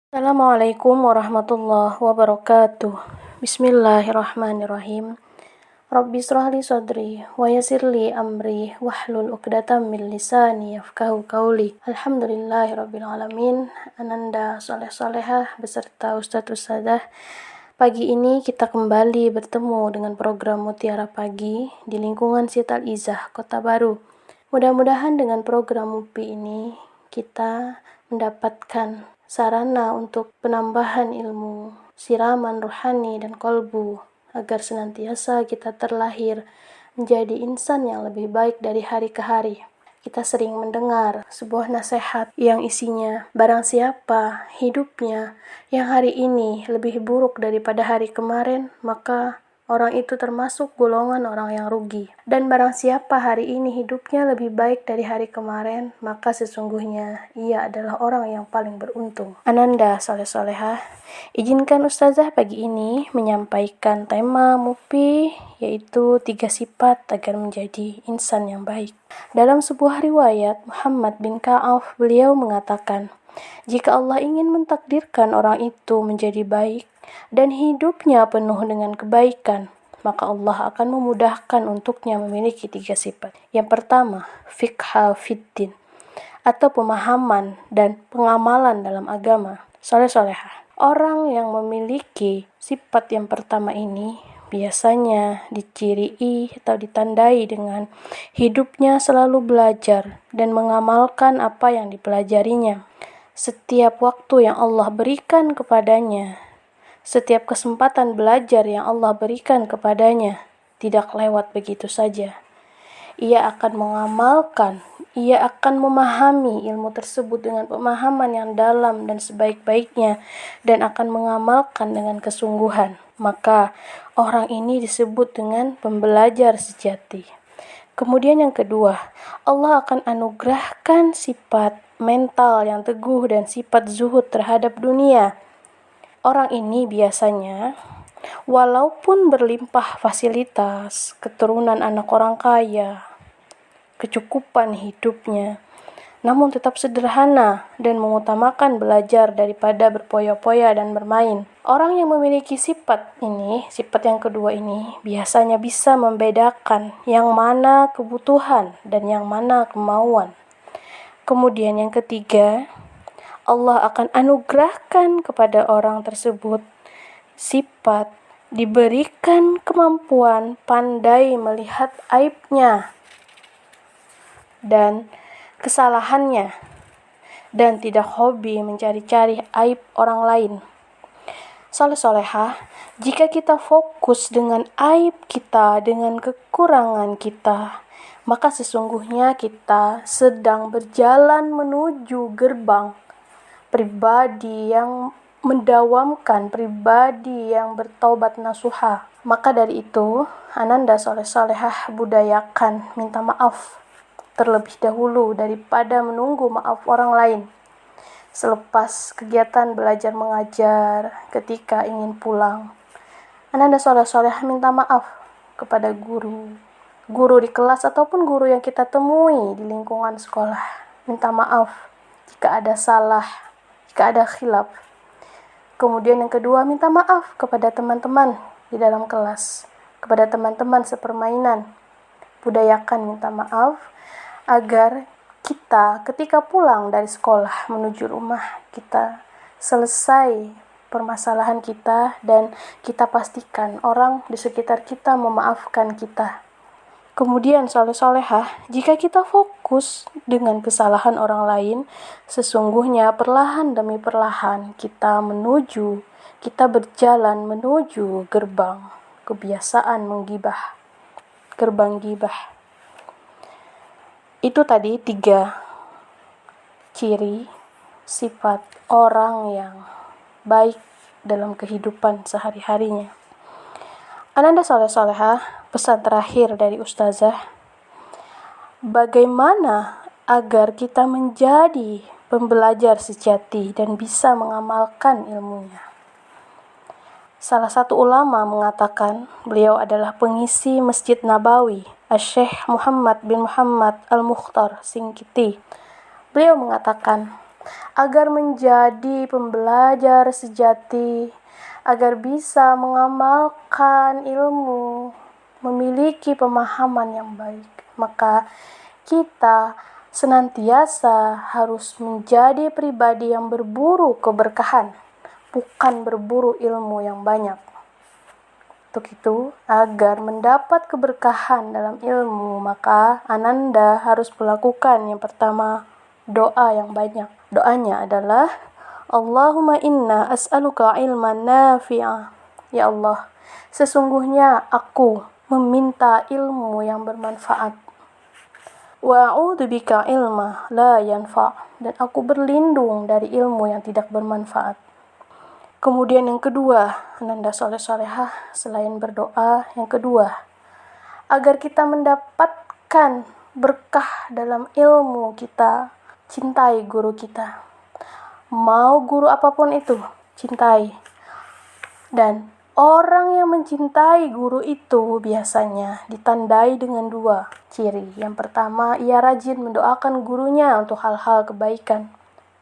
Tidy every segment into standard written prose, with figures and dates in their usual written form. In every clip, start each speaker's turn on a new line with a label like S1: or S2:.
S1: Assalamualaikum warahmatullahi wabarakatuh. Bismillahirrahmanirrahim. Rabbi shrahli sadri wa yassirli amri wahlul 'uqdatam min lisani yafqahu qawli. Alhamdulillahirabbil alamin. Ananda saleh-salehah beserta ustadz ustadzah. Pagi ini kita kembali bertemu dengan program Mutiara Pagi di lingkungan Sital Izah, Kota Baru. Mudah-mudahan dengan program MUPI ini kita mendapatkan sarana untuk penambahan ilmu, siraman rohani dan kolbu, agar senantiasa kita terlahir menjadi insan yang lebih baik dari hari ke hari. Kita sering mendengar sebuah nasihat yang isinya, barang siapa hidupnya yang hari ini lebih buruk daripada hari kemarin, maka orang itu termasuk golongan orang yang rugi. Dan barang siapa hari ini hidupnya lebih baik dari hari kemarin, maka sesungguhnya ia adalah orang yang paling beruntung. Ananda soleh-solehah, izinkan ustazah pagi ini menyampaikan tema MUPI, yaitu 3 sifat agar menjadi insan yang baik. Dalam sebuah riwayat, Muhammad bin Ka'af, beliau mengatakan, jika Allah ingin mentakdirkan orang itu menjadi baik dan hidupnya penuh dengan kebaikan, maka Allah akan memudahkan untuknya memiliki 3 sifat. Yang pertama, fiqha fiddin, atau pemahaman dan pengamalan dalam agama. Soleh-solehah, orang yang memiliki sifat yang pertama ini biasanya diciri atau ditandai dengan hidupnya selalu belajar dan mengamalkan apa yang dipelajarinya. Setiap waktu yang Allah berikan kepadanya, setiap kesempatan belajar yang Allah berikan kepadanya, tidak lewat begitu saja. Ia akan mengamalkan, ia akan memahami ilmu tersebut dengan pemahaman yang dalam dan sebaik-baiknya, dan akan mengamalkan dengan kesungguhan. Maka orang ini disebut dengan pembelajar sejati. Kemudian yang kedua, Allah akan anugerahkan sifat mental yang teguh dan sifat zuhud terhadap dunia. Orang ini biasanya, walaupun berlimpah fasilitas, keturunan anak orang kaya, kecukupan hidupnya, namun tetap sederhana dan mengutamakan belajar daripada berpoya-poya dan bermain. Orang yang memiliki sifat ini, sifat yang kedua ini, biasanya bisa membedakan yang mana kebutuhan dan yang mana kemauan. Kemudian yang ketiga, Allah akan anugerahkan kepada orang tersebut sifat diberikan kemampuan pandai melihat aibnya dan kesalahannya, dan tidak hobi mencari-cari aib orang lain. Soleh-solehah, jika kita fokus dengan aib kita, dengan kekurangan kita, maka sesungguhnya kita sedang berjalan menuju gerbang pribadi yang mendawamkan, pribadi yang bertaubat nasuha. Maka dari itu, ananda soleh-solehah budayakan minta maaf terlebih dahulu daripada menunggu maaf orang lain. Selepas kegiatan belajar mengajar, ketika ingin pulang, ananda soleh-solehah minta maaf kepada guru di kelas ataupun guru yang kita temui di lingkungan sekolah. Minta maaf jika ada salah, jika ada khilaf. Kemudian yang kedua, minta maaf kepada teman-teman di dalam kelas, kepada teman-teman sepermainan. Budayakan minta maaf agar kita ketika pulang dari sekolah menuju rumah, kita selesai permasalahan kita dan kita pastikan orang di sekitar kita memaafkan kita. Kemudian soleh-solehah, jika kita fokus dengan kesalahan orang lain, sesungguhnya perlahan demi perlahan kita berjalan menuju gerbang kebiasaan menggibah, gerbang gibah. Itu tadi 3 ciri sifat orang yang baik dalam kehidupan sehari-harinya. Ananda soleh-solehah, pesan terakhir dari ustazah, bagaimana agar kita menjadi pembelajar sejati dan bisa mengamalkan ilmunya. Salah satu ulama mengatakan, beliau adalah pengisi Masjid Nabawi, Asy-Syaikh Muhammad bin Muhammad Al-Mukhtar Singkiti. Beliau mengatakan, agar menjadi pembelajar sejati, agar bisa mengamalkan ilmu, memiliki pemahaman yang baik. Maka kita senantiasa harus menjadi pribadi yang berburu keberkahan, bukan berburu ilmu yang banyak. Untuk itu, agar mendapat keberkahan dalam ilmu, maka Ananda harus melakukan yang pertama, doa yang banyak. Doanya adalah, Allahumma inna as'aluka ilman nafi'ah. Ya Allah, sesungguhnya aku meminta ilmu yang bermanfaat. Wa a'udzubika ilma la yanfa'. Dan aku berlindung dari ilmu yang tidak bermanfaat. Kemudian yang kedua, Ananda soleh-solehah selain berdoa, yang kedua, agar kita mendapatkan berkah dalam ilmu kita, cintai guru kita. Mau guru apapun itu, cintai. Dan orang yang mencintai guru itu biasanya ditandai dengan dua ciri. Yang pertama, ia rajin mendoakan gurunya untuk hal-hal kebaikan.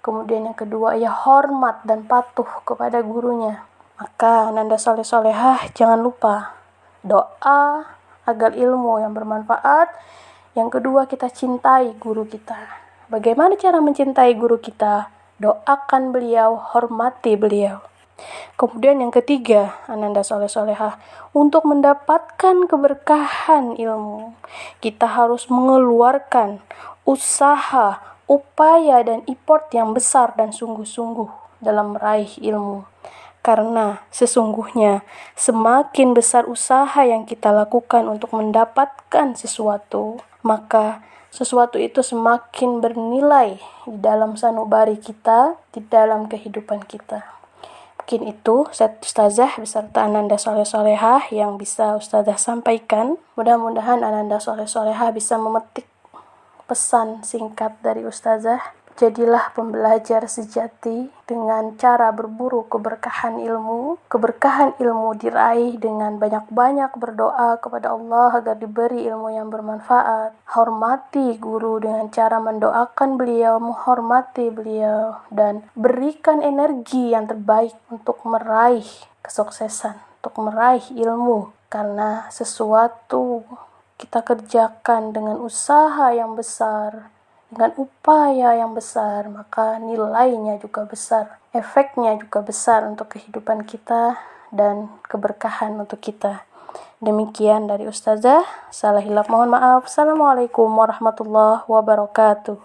S1: Kemudian yang kedua, ia hormat dan patuh kepada gurunya. Maka Ananda soleh-solehah jangan lupa doa agar ilmu yang bermanfaat. Yang kedua, kita cintai guru kita. Bagaimana cara mencintai guru kita? Doakan beliau, hormati beliau. Kemudian yang ketiga, Ananda soleh-solehah, untuk mendapatkan keberkahan ilmu, kita harus mengeluarkan usaha, upaya dan effort yang besar dan sungguh-sungguh dalam meraih ilmu. Karena sesungguhnya semakin besar usaha yang kita lakukan untuk mendapatkan sesuatu, maka sesuatu itu semakin bernilai di dalam sanubari kita, di dalam kehidupan kita. Mungkin itu Ustazah beserta Ananda soleh-solehah yang bisa Ustazah sampaikan. Mudah-mudahan Ananda soleh-solehah bisa memetik pesan singkat dari Ustazah. Jadilah pembelajar sejati dengan cara berburu keberkahan ilmu. Keberkahan ilmu diraih dengan banyak-banyak berdoa kepada Allah agar diberi ilmu yang bermanfaat. Hormati guru dengan cara mendoakan beliau, menghormati beliau, dan berikan energi yang terbaik untuk meraih kesuksesan, untuk meraih ilmu. Karena sesuatu kita kerjakan dengan usaha yang besar, dengan upaya yang besar, maka nilainya juga besar, efeknya juga besar untuk kehidupan kita dan keberkahan untuk kita. Demikian dari Ustazah, salah hilaf mohon maaf. Assalamualaikum warahmatullahi wabarakatuh.